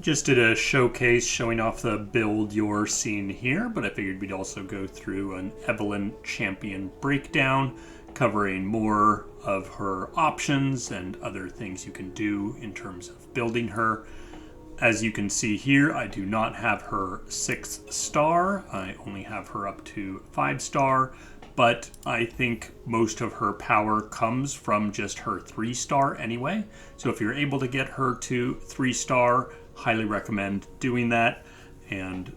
Just did a showcase showing off the build you're seeing here, but I figured we'd also go through an Evelynn champion breakdown, covering more of her options and other things you can do in terms of building her. As you can see here, I do not have her 6th star. I only have her up to 5 star, but I think most of her power comes from just her 3 star anyway. So if you're able to get her to 3 star, highly recommend doing that. And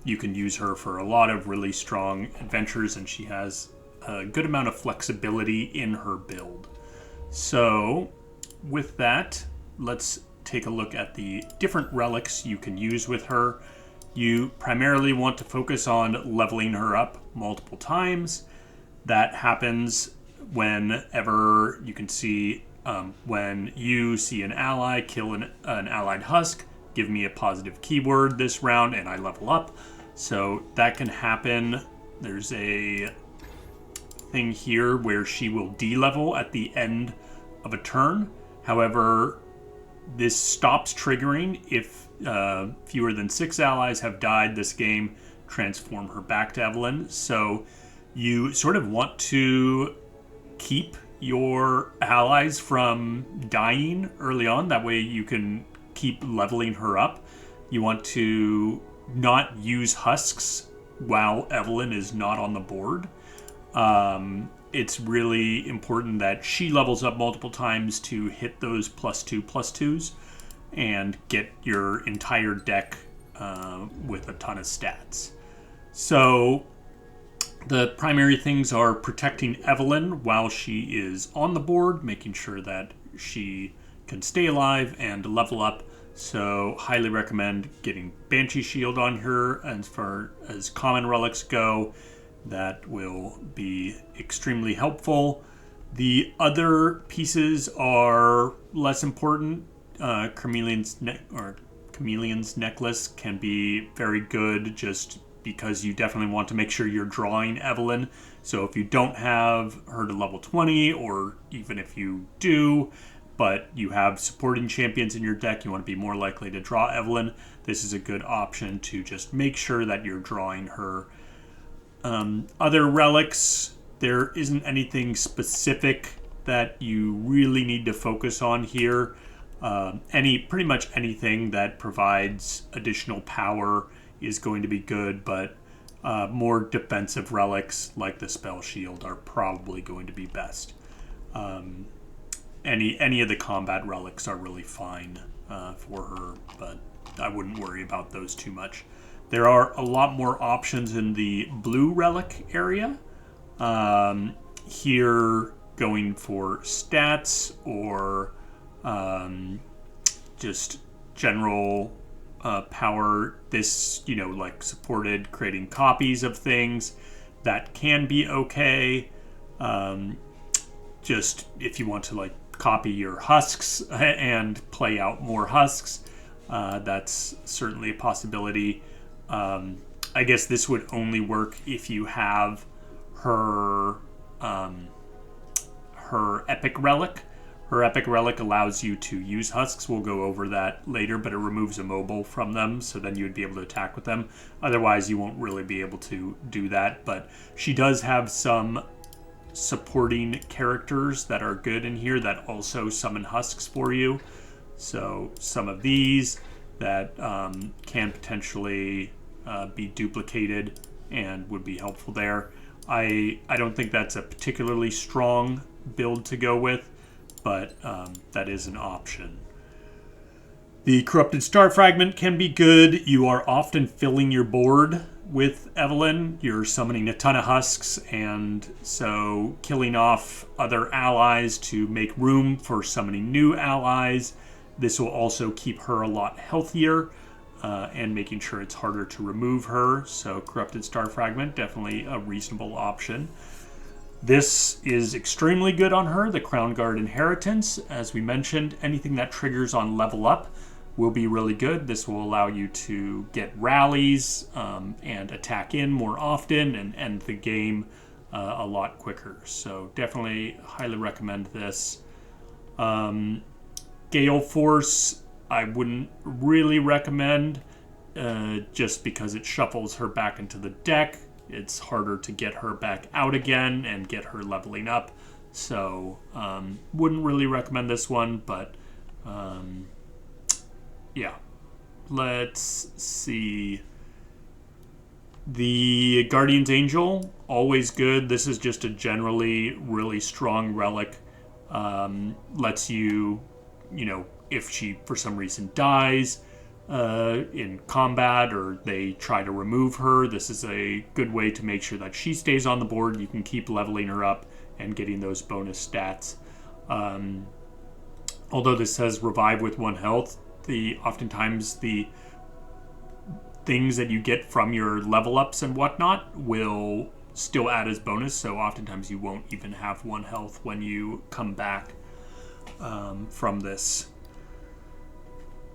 you can use her for a lot of really strong adventures, and she has a good amount of flexibility in her build. So with that, let's take a look at the different relics you can use with her. You primarily want to focus on leveling her up multiple times. That happens whenever you can see when you see an ally kill an allied husk, give me a positive keyword this round and I level up. So that can happen. There's a thing here where she will de-level at the end of a turn. However, this stops triggering if fewer than 6 allies have died this game. Transform her back to Evelynn. So you sort of want to keep your allies from dying early on. That way you can keep leveling her up. You want to not use husks while Evelynn is not on the board. It's really important that she levels up multiple times to hit those +2/+2s and get your entire deck with a ton of stats. So the primary things are protecting Evelynn while she is on the board, making sure that she can stay alive and level up. So highly recommend getting Banshee Shield on her. As far as common relics go, that will be extremely helpful. The other pieces are less important. Chameleon's necklace can be very good just because you definitely want to make sure you're drawing Evelynn. So if you don't have her to level 20, or even if you do, but you have supporting champions in your deck, you want to be more likely to draw Evelynn, this is a good option to just make sure that you're drawing her. Other relics, there isn't anything specific that you really need to focus on here. Pretty much anything that provides additional power is going to be good, but more defensive relics like the Spell Shield are probably going to be best. Any of the combat relics are really fine for her, but I wouldn't worry about those too much. There are a lot more options in the blue relic area. Here, going for stats or just general power. This, like supported creating copies of things, that can be okay. Just if you want to like copy your husks and play out more husks, that's certainly a possibility. I guess this would only work if you have her epic relic. Her epic relic allows you to use husks. We'll go over that later, but it removes a mobile from them, so then you would be able to attack with them. Otherwise, you won't really be able to do that, but she does have some supporting characters that are good in here that also summon husks for you. So some of these that can potentially be duplicated and would be helpful there. I don't think that's a particularly strong build to go with, but that is an option. The Corrupted Star Fragment can be good. You are often filling your board with Evelynn. You're summoning a ton of husks, and so killing off other allies to make room for summoning new allies. This will also keep her a lot healthier and making sure it's harder to remove her. So Corrupted Star Fragment, definitely a reasonable option. This is extremely good on her, the Crown Guard Inheritance. As we mentioned, anything that triggers on level up will be really good. This will allow you to get rallies and attack in more often and end the game a lot quicker. So definitely highly recommend this. Gale Force, I wouldn't really recommend, just because it shuffles her back into the deck. It's harder to get her back out again and get her leveling up. So, wouldn't really recommend this one, but yeah. Let's see. The Guardian's Angel, always good. This is just a generally really strong relic. Lets you, if she for some reason dies in combat or they try to remove her, this is a good way to make sure that she stays on the board. You can keep leveling her up and getting those bonus stats. Although this says revive with 1 health, oftentimes the things that you get from your level ups and whatnot will still add as bonus, so oftentimes you won't even have 1 health when you come back from this.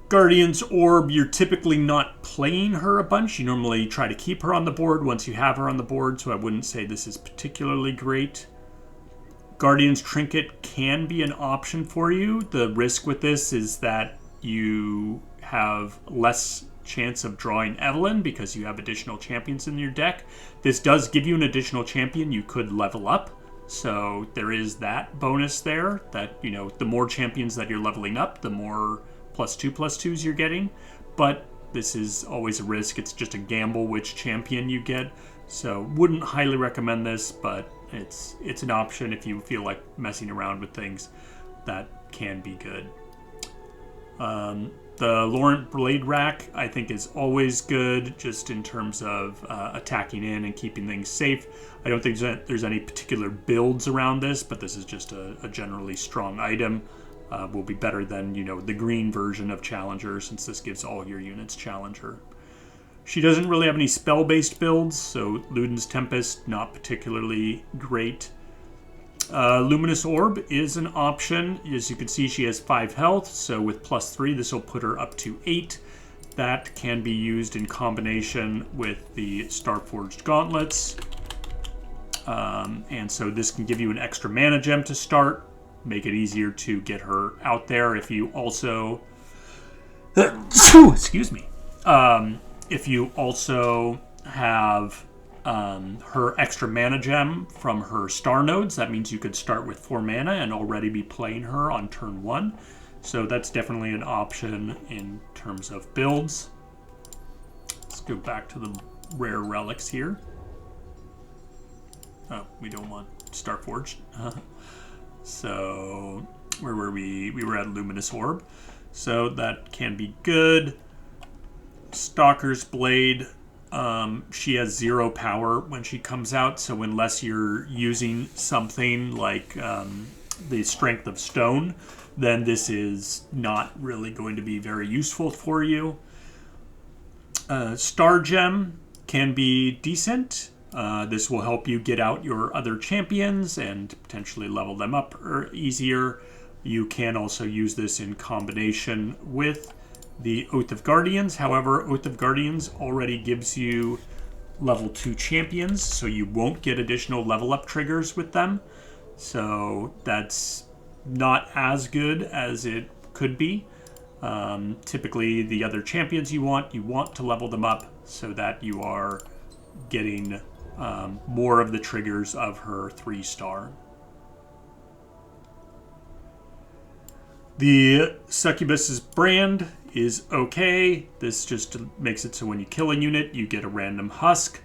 Guardian's Orb, you're typically not playing her a bunch. You normally try to keep her on the board once you have her on the board, so I wouldn't say this is particularly great. Guardian's Trinket can be an option for you. The risk with this is that you have less chance of drawing Evelynn because you have additional champions in your deck. This does give you an additional champion you could level up, so there is that bonus there that, the more champions that you're leveling up, the more +2/+2s you're getting. But this is always a risk. It's just a gamble which champion you get, so wouldn't highly recommend this, but it's an option if you feel like messing around with things. That can be good. The Laurent Blade Rack, I think, is always good, just in terms of attacking in and keeping things safe. I don't think there's any particular builds around this, but this is just a generally strong item. Will be better than, the green version of Challenger, since this gives all your units Challenger. She doesn't really have any spell-based builds, so Luden's Tempest, not particularly great. Luminous Orb is an option. As you can see, she has 5 health, so with +3, this will put her up to 8. That can be used in combination with the Starforged Gauntlets. And so this can give you an extra mana gem to start, make it easier to get her out there. If you also... excuse me. If you also have her extra mana gem from her star nodes, that means you could start with 4 mana and already be playing her on turn 1. So that's definitely an option in terms of builds. Let's go back to the rare relics here. Oh, we don't want Starforged. So where were we? We were at Luminous Orb. So that can be good. Stalker's Blade. She has 0 power when she comes out, so unless you're using something like the Strength of Stone, then this is not really going to be very useful for you. Star Gem can be decent. This will help you get out your other champions and potentially level them up easier. You can also use this in combination with the Oath of Guardians. However, Oath of Guardians already gives you level 2 champions, so you won't get additional level up triggers with them. So that's not as good as it could be. Typically, the other champions you want to level them up so that you are getting more of the triggers of her 3-star. The Succubus's Brand is okay. This just makes it so when you kill a unit, you get a random husk.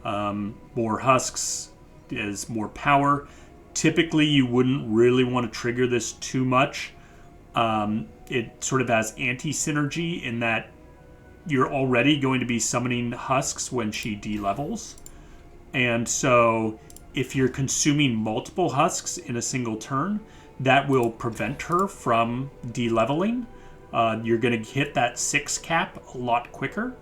More husks is more power. Typically, you wouldn't really want to trigger this too much. It sort of has anti-synergy in that you're already going to be summoning husks when she de-levels. And so if you're consuming multiple husks in a single turn, that will prevent her from de-leveling. You're going to hit that 6 cap a lot quicker,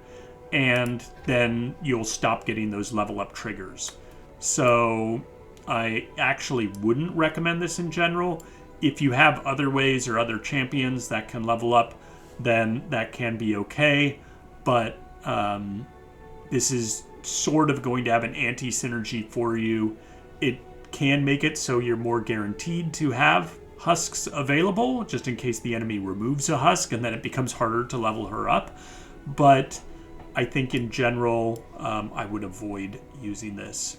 and then you'll stop getting those level up triggers. So I actually wouldn't recommend this in general. If you have other ways or other champions that can level up, then that can be okay. But this is sort of going to have an anti-synergy for you. It can make it so you're more guaranteed to have husks available, just in case the enemy removes a husk, and then it becomes harder to level her up. But I think in general, I would avoid using this.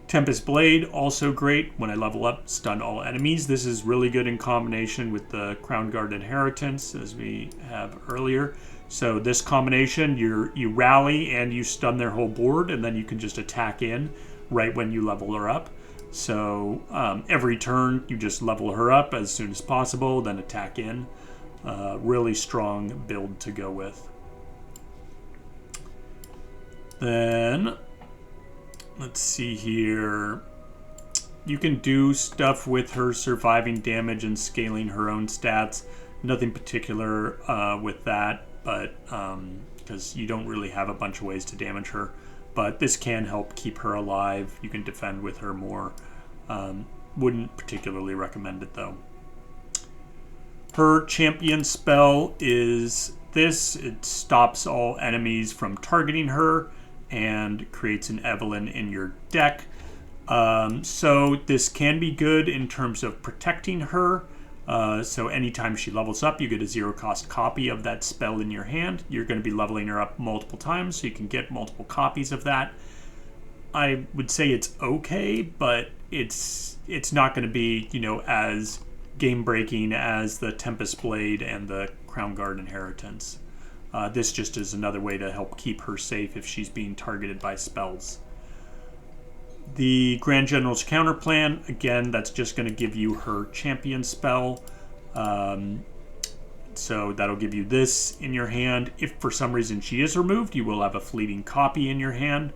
Tempest Blade, also great. When I level up, stun all enemies. This is really good in combination with the Crown Guard Inheritance, as we have earlier. So this combination, you rally and you stun their whole board, and then you can just attack in right when you level her up. So every turn, you just level her up as soon as possible, then attack in. Really strong build to go with. Then, let's see here. You can do stuff with her surviving damage and scaling her own stats. Nothing particular with that, but because you don't really have a bunch of ways to damage her. But this can help keep her alive. You can defend with her more. Wouldn't particularly recommend it though. Her champion spell is this. It stops all enemies from targeting her and creates an Evelynn in your deck. So this can be good in terms of protecting her. So anytime she levels up, you get a 0-cost copy of that spell in your hand. You're going to be leveling her up multiple times, so you can get multiple copies of that. I would say it's okay, but it's not going to be, as game-breaking as the Tempest Blade and the Crown Guard Inheritance. This just is another way to help keep her safe if she's being targeted by spells. The Grand General's Counter Plan, again, that's just going to give you her champion spell. So that'll give you this in your hand. If for some reason she is removed, you will have a fleeting copy in your hand.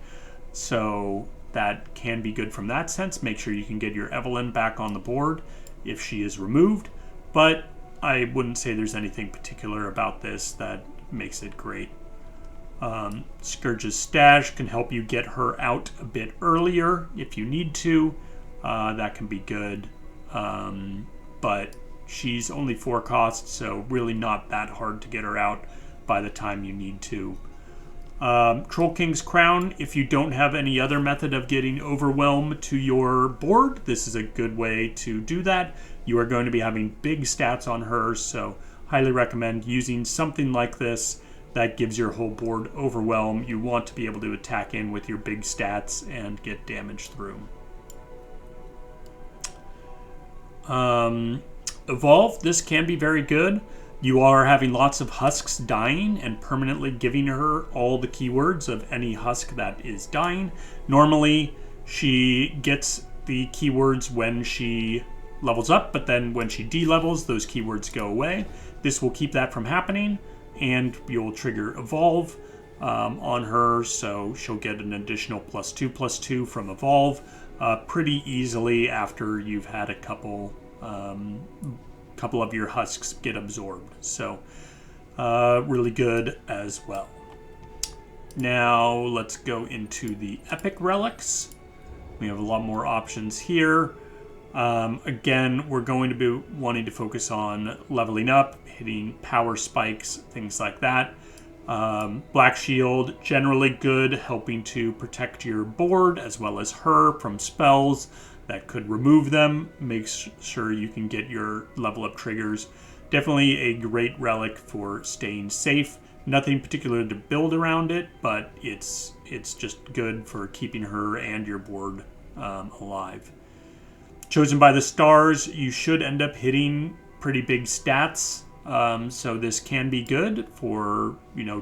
So that can be good from that sense. Make sure you can get your Evelynn back on the board if she is removed. But I wouldn't say there's anything particular about this that makes it great. Scourge's Stash can help you get her out a bit earlier if you need to. That can be good. But she's only 4 costs, so really not that hard to get her out by the time you need to. Troll King's Crown, if you don't have any other method of getting Overwhelm to your board, this is a good way to do that. You are going to be having big stats on her, so highly recommend using something like this that gives your whole board Overwhelm. You want to be able to attack in with your big stats and get damage through. Evolve, this can be very good. You are having lots of husks dying and permanently giving her all the keywords of any husk that is dying. Normally, she gets the keywords when she levels up, but then when she de-levels, those keywords go away. This will keep that from happening, and you'll trigger Evolve on her, so she'll get an additional +2/+2 from Evolve pretty easily after you've had a couple of your husks get absorbed. So really good as well. Now let's go into the epic relics. We have a lot more options here. Again, we're going to be wanting to focus on leveling up, hitting power spikes, things like that. Black Shield, generally good, helping to protect your board as well as her from spells that could remove them. Make sure you can get your level up triggers. Definitely a great relic for staying safe. Nothing particular to build around it, but it's just good for keeping her and your board alive. Chosen by the Stars, you should end up hitting pretty big stats. So this can be good for,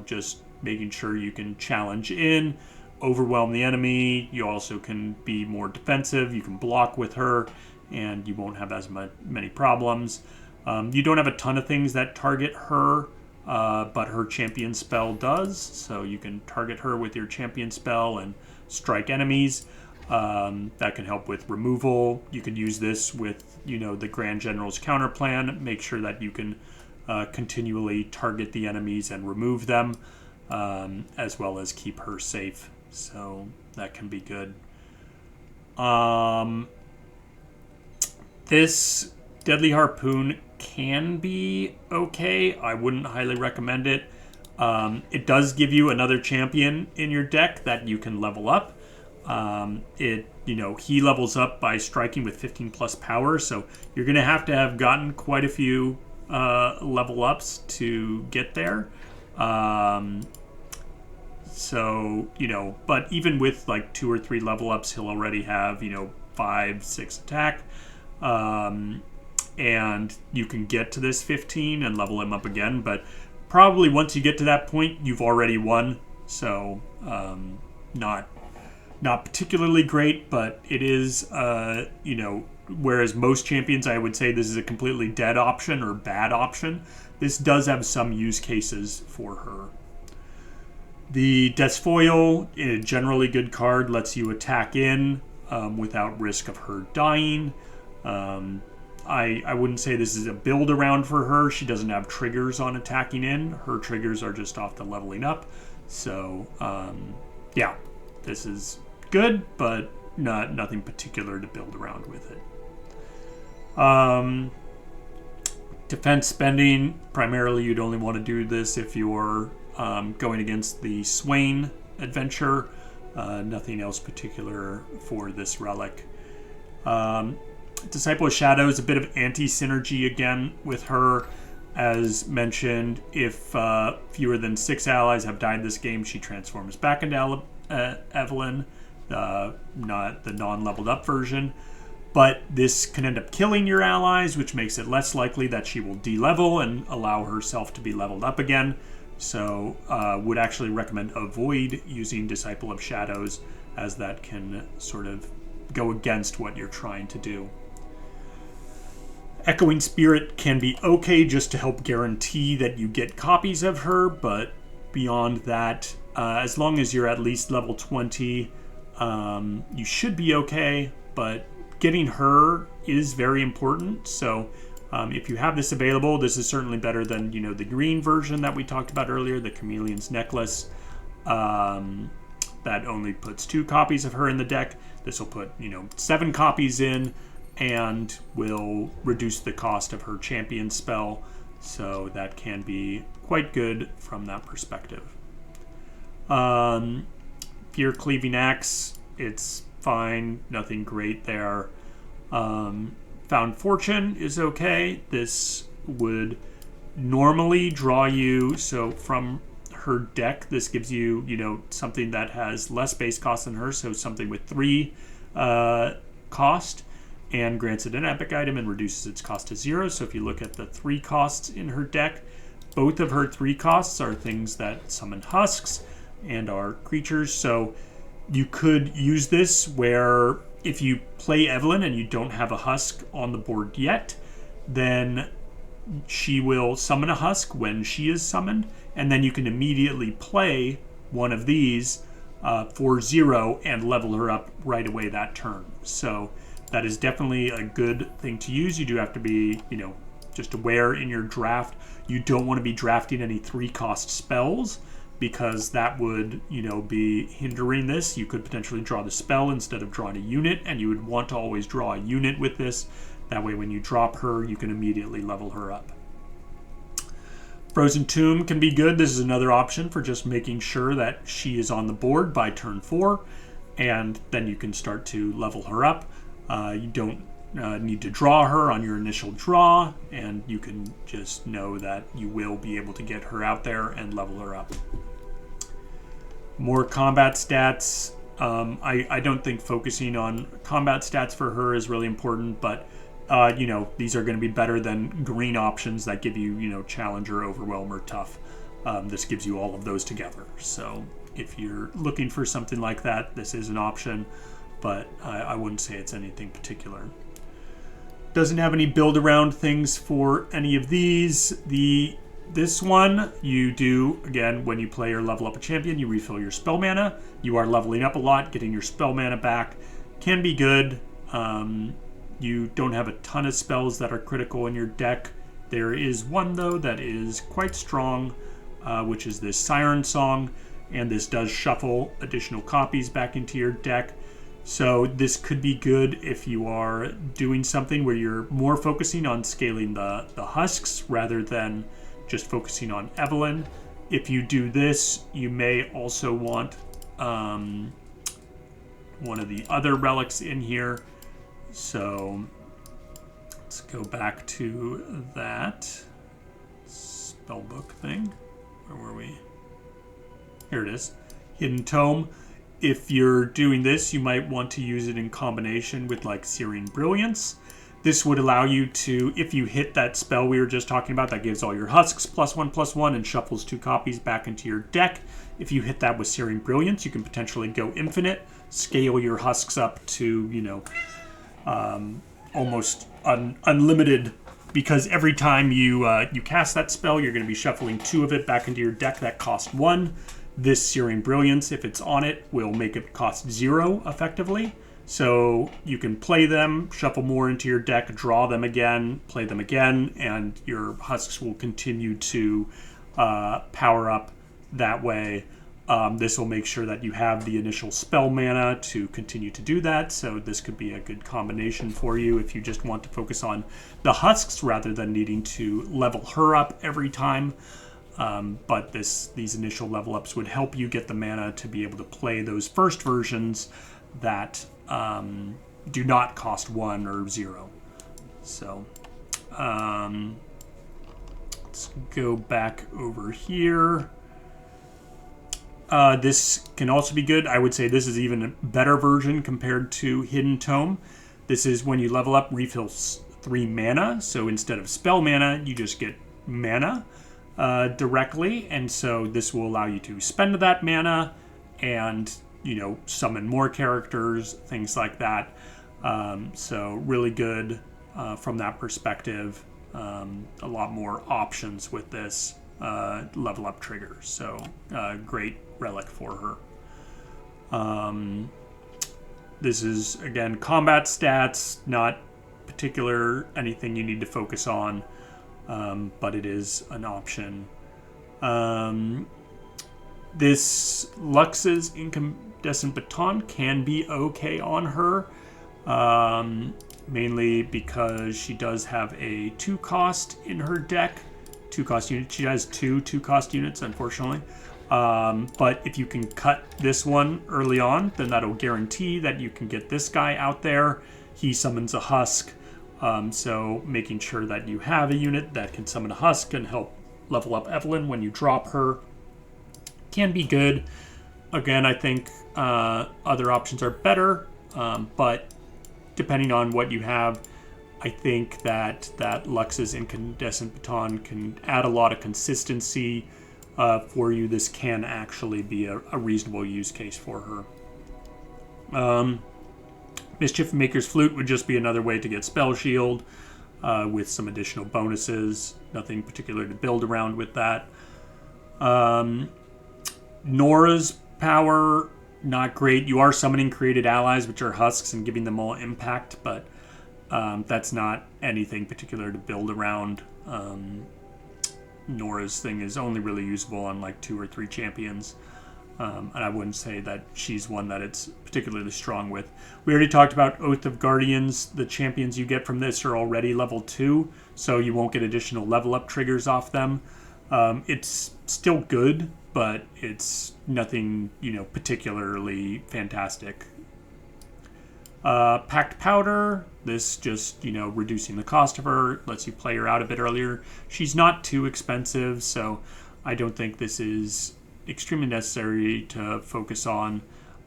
just making sure you can challenge in, overwhelm the enemy. You also can be more defensive. You can block with her, and you won't have as many problems. You don't have a ton of things that target her, but her champion spell does. So you can target her with your champion spell and strike enemies. That can help with removal. You could use this with, the Grand General's Counter Plan. Make sure that you can continually target the enemies and remove them, as well as keep her safe. So that can be good. This Deadly Harpoon can be okay. I wouldn't highly recommend it. It does give you another champion in your deck that you can level up. It he levels up by striking with 15 plus power, so you're going to have gotten quite a few level ups to get there. But even with like 2 or 3 level ups, he'll already have, 5, 6 attack. And you can get to this 15 and level him up again, but probably once you get to that point, you've already won. So, not particularly great, but it is, whereas most champions, I would say this is a completely dead option or bad option. This does have some use cases for her. The Desfoil, a generally good card, lets you attack in without risk of her dying. I wouldn't say this is a build around for her. She doesn't have triggers on attacking in. Her triggers are just off the leveling up. So, yeah, this is good, but nothing particular to build around with it. Defense spending, primarily you'd only want to do this if you're going against the Swain adventure. Nothing else particular for this relic. Disciple of Shadows, a bit of anti-synergy again with her. As mentioned, if fewer than 6 allies have died this game, she transforms back into Evelynn, not the non-leveled up version. But this can end up killing your allies, which makes it less likely that she will de-level and allow herself to be leveled up again. So would actually recommend avoid using Disciple of Shadows, as that can sort of go against what you're trying to do. Echoing Spirit can be okay just to help guarantee that you get copies of her, but beyond that, as long as you're at least level 20, you should be okay, but getting her is very important. So if you have this available, this is certainly better than, the green version that we talked about earlier, the Chameleon's Necklace. That only puts 2 copies of her in the deck. This will put, 7 copies in and will reduce the cost of her champion spell. So that can be quite good from that perspective. Fear Cleaving Axe, it's fine, nothing great there. Found Fortune is okay. This would normally draw you, so from her deck, this gives you, something that has less base cost than her, so something with 3 cost, and grants it an epic item and reduces its cost to 0. So if you look at the 3 costs in her deck, both of her 3 costs are things that summon husks and are creatures. So you could use this where if you play Evelynn and you don't have a husk on the board yet, then she will summon a husk when she is summoned, and then you can immediately play one of these for 0 and level her up right away that turn. So that is definitely a good thing to use. You do have to be, just aware in your draft. You don't want to be drafting any 3-cost spells, because that would, be hindering this. You could potentially draw the spell instead of drawing a unit, and you would want to always draw a unit with this. That way when you drop her, you can immediately level her up. Frozen Tomb can be good. This is another option for just making sure that she is on the board by turn 4, and then you can start to level her up. You don't need to draw her on your initial draw, and you can just know that you will be able to get her out there and level her up. More combat stats. I don't think focusing on combat stats for her is really important, but these are going to be better than green options that give you, Challenger, Overwhelm, or Tough. This gives you all of those together. So if you're looking for something like that, this is an option, but I wouldn't say it's anything particular. Doesn't have any build around things for any of these. This one, you do, again, when you play or level up a champion, you refill your spell mana. You are leveling up a lot, getting your spell mana back. Can be good. You don't have a ton of spells that are critical in your deck. There is one, though, that is quite strong, which is this Siren Song, and this does shuffle additional copies back into your deck. So this could be good if you are doing something where you're more focusing on scaling the husks rather than just focusing on Evelynn. If you do this, you may also want one of the other relics in here. So let's go back to that spellbook thing. Where were we? Here it is. Hidden Tome. If you're doing this, you might want to use it in combination with like Searing Brilliance. This would allow you to, if you hit that spell we were just talking about, that gives all your husks +1/+1 and shuffles 2 copies back into your deck. If you hit that with Searing Brilliance, you can potentially go infinite, scale your husks up to, you know, almost unlimited, because every time you cast that spell, you're going to be shuffling 2 of it back into your deck that cost 1. This Searing Brilliance, if it's on it, will make it cost 0 effectively. So you can play them, shuffle more into your deck, draw them again, play them again, and your husks will continue to power up that way. This will make sure that you have the initial spell mana to continue to do that. So this could be a good combination for you if you just want to focus on the husks rather than needing to level her up every time. But these initial level ups would help you get the mana to be able to play those first versions that do not cost 1 or 0. So let's go back over here. This can also be good. I would say this is even a better version compared to Hidden Tome. This is when you level up, refills 3 mana. So instead of spell mana, you just get mana directly. And so this will allow you to spend that mana and, you know, summon more characters, things like that. So really good from that perspective. A lot more options with this level up trigger. So great relic for her. This is, again, combat stats, not particular anything you need to focus on, but it is an option. This Lux's Incandescent Baton can be okay on her, mainly because she does have a 2 cost in her deck. 2 cost unit. She has 2 cost units, unfortunately. But if you can cut this one early on, then that'll guarantee that you can get this guy out there. He summons a husk, so making sure that you have a unit that can summon a husk and help level up Evelynn when you drop her can be good. Again, I think other options are better, but depending on what you have, I think that Lux's Incandescent Baton can add a lot of consistency for you. This can actually be a reasonable use case for her. Mischief Maker's Flute would just be another way to get Spell Shield with some additional bonuses. Nothing particular to build around with that. Nora's power, not great. You are summoning created allies, which are husks, and giving them all impact, but that's not anything particular to build around. Nora's thing is only really usable on like 2 or 3 champions. And I wouldn't say that she's one that it's particularly strong with. We already talked about Oath of Guardians. The champions you get from this are already level 2, so you won't get additional level up triggers off them. It's still good, but it's nothing, you know, particularly fantastic. Packed Powder, this just, you know, reducing the cost of her, lets you play her out a bit earlier. She's not too expensive, so I don't think this is extremely necessary to focus on.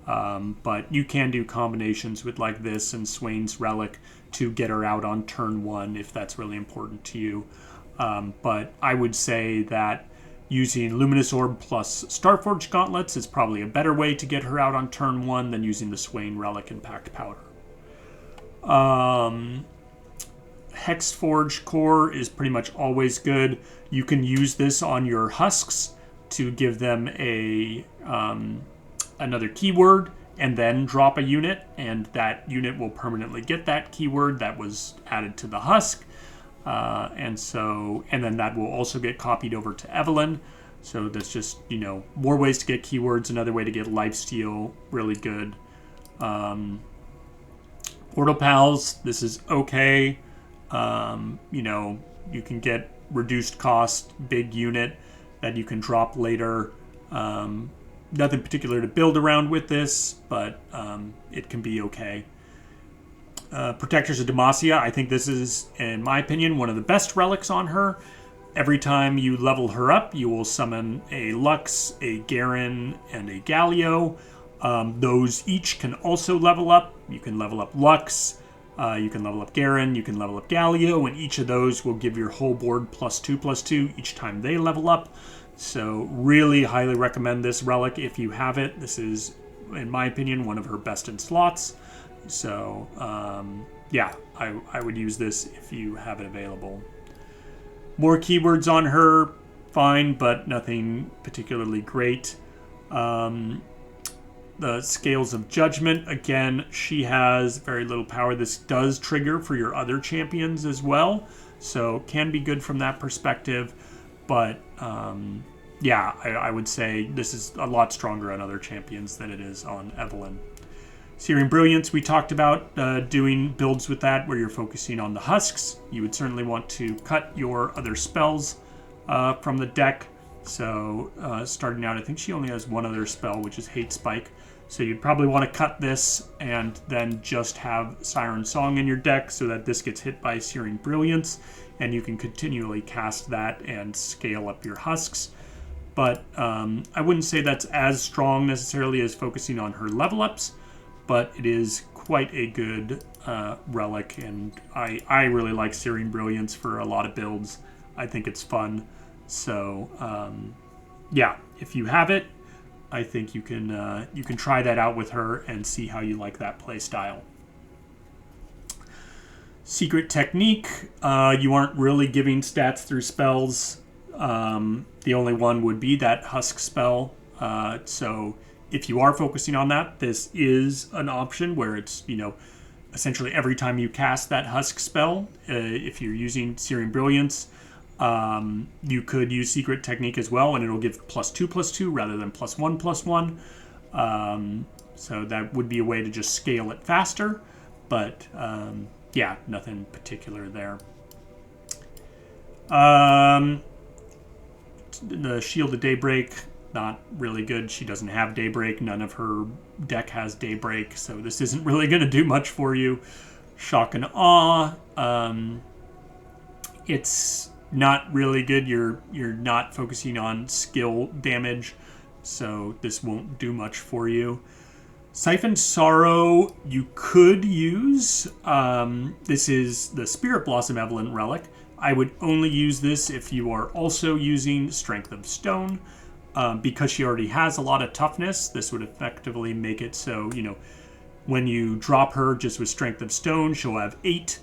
But you can do combinations with like this and Swain's Relic to get her out on turn 1 if that's really important to you. But I would say that using Luminous Orb plus Starforged Gauntlets is probably a better way to get her out on turn 1 than using the Swain Relic and Packed Powder. Hexforged Core is pretty much always good. You can use this on your husks to give them a another keyword and then drop a unit, and that unit will permanently get that keyword that was added to the husk. And then that will also get copied over to Evelynn. So that's just, you know, more ways to get keywords. Another way to get lifesteal, really good. Portal Pals, this is okay. You know, you can get reduced cost, big unit that you can drop later Nothing particular to build around with this, but it can be okay. Protectors of Demacia, I think this is, in my opinion, one of the best relics on her. Every time you level her up, you will summon a Lux, a Garen, and a Galio. Those each can also level up. You can level up Lux, you can level up Garen, you can level up Galio, and each of those will give your whole board +2/+2 each time they level up. So really highly recommend this relic if you have it. This is, in my opinion, one of her best in slots. So yeah, I would use this if you have it available. More keywords on her, fine, but nothing particularly great. The Scales of Judgment, again, she has very little power. This does trigger for your other champions as well, so can be good from that perspective. But yeah, I would say this is a lot stronger on other champions than it is on Evelynn. Searing Brilliance, we talked about doing builds with that where you're focusing on the husks. You would certainly want to cut your other spells from the deck. So starting out, I think she only has one other spell, which is Hate Spike. So you'd probably want to cut this and then just have Siren Song in your deck so that this gets hit by Searing Brilliance, and you can continually cast that and scale up your husks. But I wouldn't say that's as strong necessarily as focusing on her level ups, but it is quite a good relic, and I really like Searing Brilliance for a lot of builds. I think it's fun. So yeah, if you have it, I think you can try that out with her and see how you like that play style. Secret Technique, you aren't really giving stats through spells. The only one would be that Husk spell. So if you are focusing on that, this is an option where it's, essentially every time you cast that Husk spell, if you're using Searing Brilliance, you could use Secret Technique as well, and it'll give +2/+2 rather than +1/+1. So that would be a way to just scale it faster, but yeah, nothing particular there. The Shield of Daybreak, not really good. She doesn't have Daybreak. None of her deck has Daybreak, so this isn't really going to do much for you. Shock and Awe, it's not really good. You're not focusing on skill damage, so this won't do much for you. Siphon Sorrow, you could use. This is the Spirit Blossom Evelynn relic. I would only use this if you are also using Strength of Stone. Because she already has a lot of toughness, this would effectively make it so, when you drop her just with Strength of Stone, she'll have 8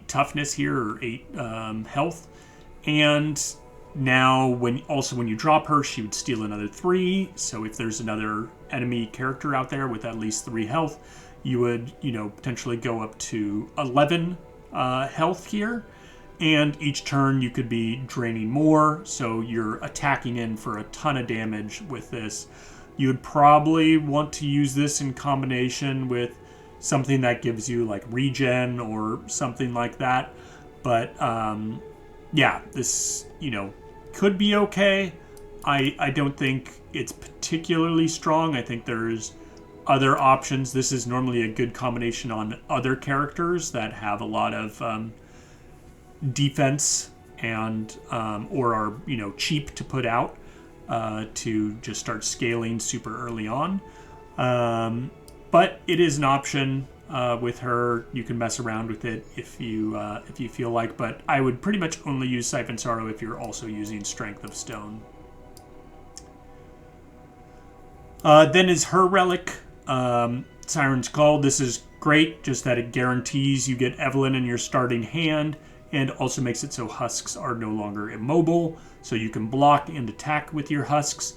toughness here, or 8 health. And now when you drop her, she would steal another 3. So if there's another enemy character out there with at least 3 health, you would, potentially go up to 11 health here. And each turn you could be draining more, so you're attacking in for a ton of damage with this. You would probably want to use this in combination with something that gives you like regen or something like that. But yeah, this, could be okay. I don't think it's particularly strong. I think there's other options. This is normally a good combination on other characters that have a lot of defense and or are cheap to put out to just start scaling super early on. But it is an option with her. You can mess around with it if you feel like, but I would pretty much only use Siphon Sorrow if you're also using Strength of Stone. Then is her relic, Siren's Call. This is great, just that it guarantees you get Evelynn in your starting hand, and also makes it so husks are no longer immobile, so you can block and attack with your husks.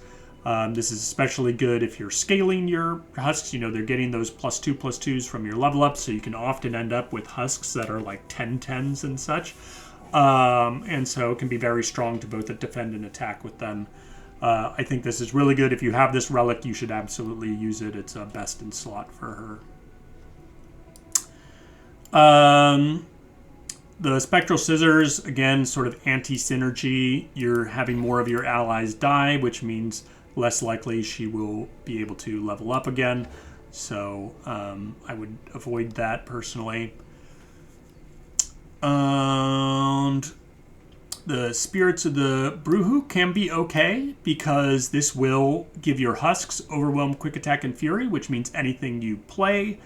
This is especially good if you're scaling your husks. They're getting those +2/+2s from your level up, so you can often end up with husks that are like 10/10s and such. And so it can be very strong to both defend and attack with them. I think this is really good. If you have this relic, you should absolutely use it. It's a best in slot for her. The Spectral Scissors, again, sort of anti-synergy. You're having more of your allies die, which means less likely she will be able to level up again. So I would avoid that personally. And the Spirits of the Bruhu can be okay because this will give your Husks Overwhelm, Quick Attack, and Fury, which means anything you play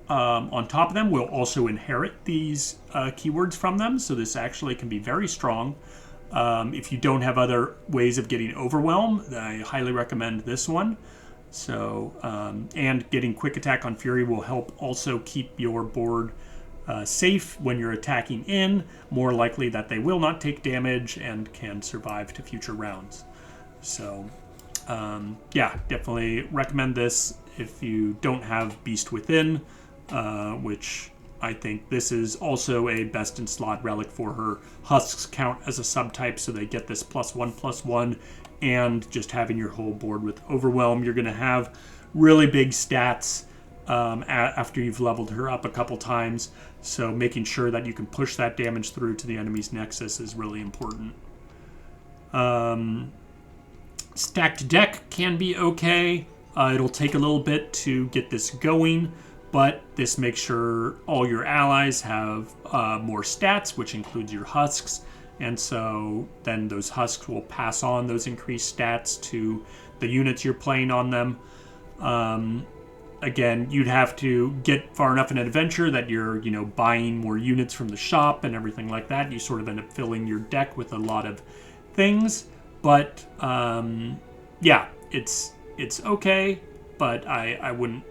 on top of them will also inherit these keywords from them. So this actually can be very strong. If you don't have other ways of getting Overwhelm, I highly recommend this one. So, and getting Quick Attack on Fury will help also keep your board safe when you're attacking in, more likely that they will not take damage and can survive to future rounds. So, yeah, definitely recommend this if you don't have Beast Within, which I think this is also a best in slot relic for her. Husks count as a subtype, so they get this +1/+1, and just having your whole board with Overwhelm, you're going to have really big stats after you've leveled her up a couple times. So making sure that you can push that damage through to the enemy's nexus is really important. Stacked deck can be okay. It'll take a little bit to get this going, but this makes sure all your allies have more stats, which includes your Husks. And so then those Husks will pass on those increased stats to the units you're playing on them. Again, you'd have to get far enough in an adventure that you're, buying more units from the shop and everything like that. You sort of end up filling your deck with a lot of things. But, yeah, it's okay, but I wouldn't...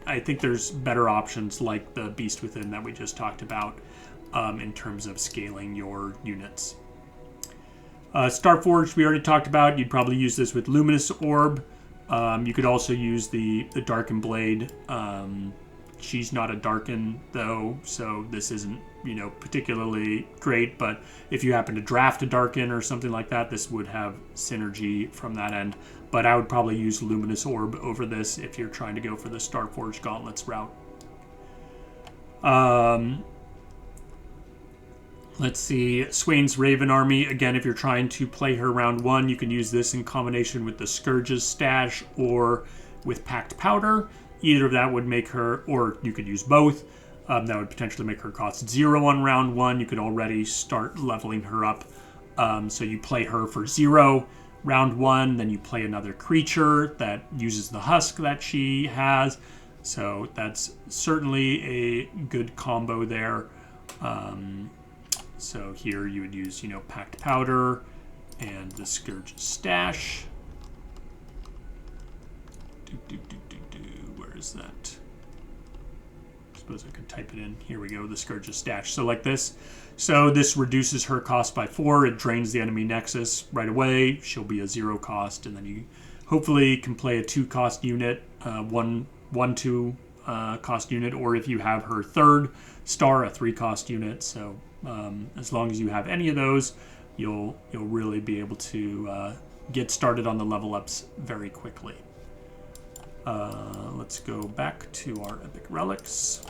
I think there's better options like the Beast Within that we just talked about in terms of scaling your units. Starforged, we already talked about. You'd probably use this with Luminous Orb. You could also use the Darken Blade. She's not a Darken, though, so this isn't, particularly great. But if you happen to draft a Darken or something like that, this would have synergy from that end. But I would probably use Luminous Orb over this if you're trying to go for the Starforged Gauntlets route. Let's see, Swain's Raven Army. Again, if you're trying to play her round 1, you can use this in combination with the Scourge's Stash or with Packed Powder. Either of that would make her, or you could use both. That would potentially make her cost 0 on round 1. You could already start leveling her up. So you play her for 0 round 1, then you play another creature that uses the Husk that she has. So that's certainly a good combo there. So here you would use, Packed Powder and the Scourge's Stash. Where is that? I suppose I could type it in. Here we go, the Scourge's Stash. So like this. So this reduces her cost by 4. It drains the enemy nexus right away. She'll be a 0 cost, and then you hopefully can play a 2-cost unit, 1/2 cost unit, or if you have her 3rd star, a 3-cost unit. So as long as you have any of those, you'll really be able to get started on the level ups very quickly. Let's go back to our epic relics.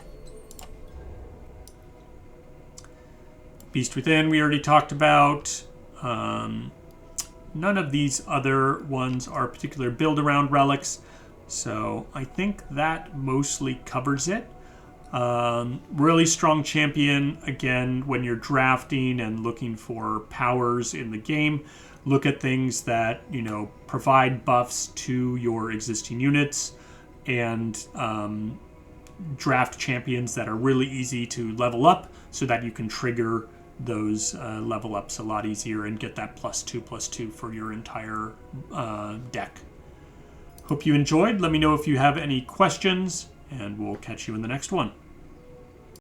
Beast Within we already talked about. None of these other ones are particular build around relics, so I think that mostly covers it. Really strong champion. Again, when you're drafting and looking for powers in the game, look at things that, provide buffs to your existing units, and draft champions that are really easy to level up so that you can trigger those level ups a lot easier and get that +2/+2 for your entire deck. Hope you enjoyed. Let me know if you have any questions, and we'll catch you in the next one.